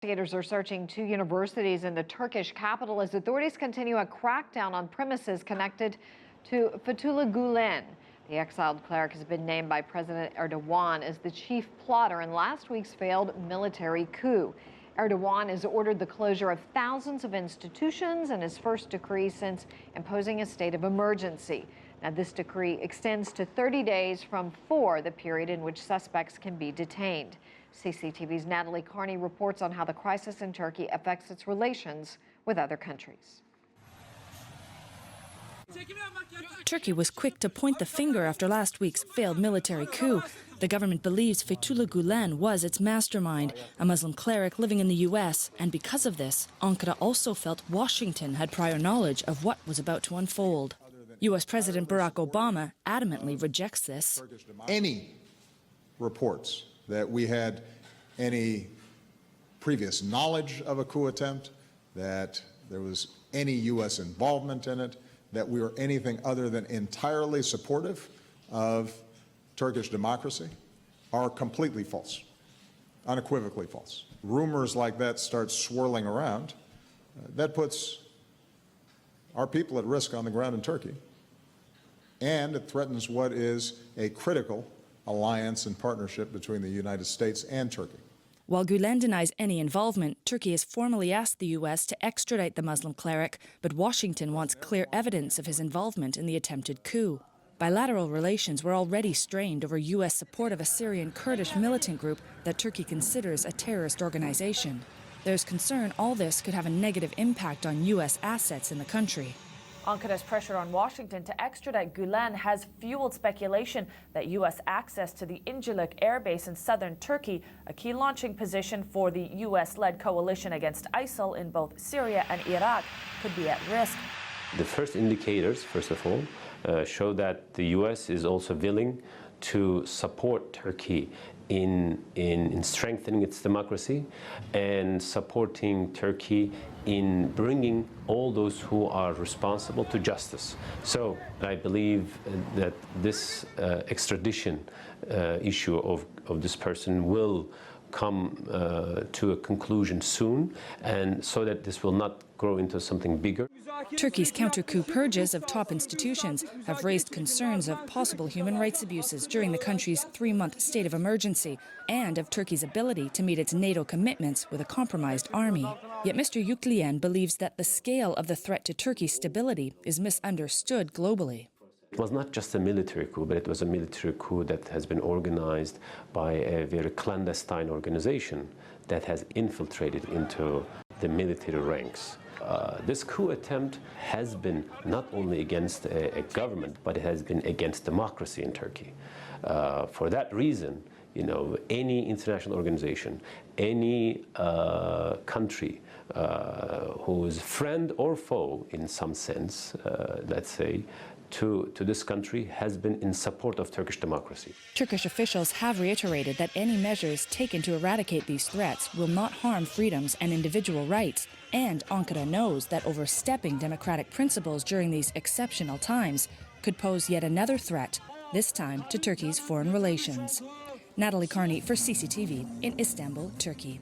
Investigators are searching 2 universities in the Turkish capital as authorities continue a crackdown on premises connected to Fethullah Gulen. The exiled cleric has been named by President Erdogan as the chief plotter in last week's failed military coup. Erdogan has ordered the closure of thousands of institutions in his first decree since imposing a state of emergency. Now, this decree extends to 30 days from 4, the period in which suspects can be detained. CCTV's Natalie Carney reports on how the crisis in Turkey affects its relations with other countries. Turkey was quick to point the finger after last week's failed military coup. The government believes Fethullah Gulen was its mastermind, a Muslim cleric living in the U.S. And because of this, Ankara also felt Washington had prior knowledge of what was about to unfold. U.S. President Barack Obama adamantly rejects this. Any reports that we had any previous knowledge of a coup attempt, that there was any U.S. involvement in it, that we were anything other than entirely supportive of Turkish democracy are completely false, unequivocally false. Rumors like that start swirling around. That puts our people at risk on the ground in Turkey, and it threatens what is a critical alliance and partnership between the United States and Turkey. While Gulen denies any involvement, Turkey has formally asked the U.S. to extradite the Muslim cleric, but Washington wants clear evidence of his involvement in the attempted coup. Bilateral relations were already strained over U.S. support of a Syrian Kurdish militant group that Turkey considers a terrorist organization. There's concern all this could have a negative impact on U.S. assets in the country. Ankara's pressure on Washington to extradite Gulen has fueled speculation that U.S. access to the Incirlik air base in southern Turkey, a key launching position for the U.S.-led coalition against ISIL in both Syria and Iraq, could be at risk. The first indicators, first of all, show that the U.S. is also willing to support Turkey in strengthening its democracy and supporting Turkey in bringing all those who are responsible to justice. So I believe that this extradition issue of this person will come to a conclusion soon, and so that this will not grow into something bigger. Turkey's counter-coup purges of top institutions have raised concerns of possible human rights abuses during the country's 3-month state of emergency and of Turkey's ability to meet its NATO commitments with a compromised army. Yet Mr. Yuklian believes that the scale of the threat to Turkey's stability is misunderstood globally. It was not just a military coup, but it was a military coup that has been organized by a very clandestine organization that has infiltrated into the military ranks. This coup attempt has been not only against a government, but it has been against democracy in Turkey. For that reason, any international organization, any country who is friend or foe in some sense, let's say, to this country has been in support of Turkish democracy. Turkish officials have reiterated that any measures taken to eradicate these threats will not harm freedoms and individual rights. And Ankara knows that overstepping democratic principles during these exceptional times could pose yet another threat, this time to Turkey's foreign relations. Natalie Carney for CCTV in Istanbul, Turkey.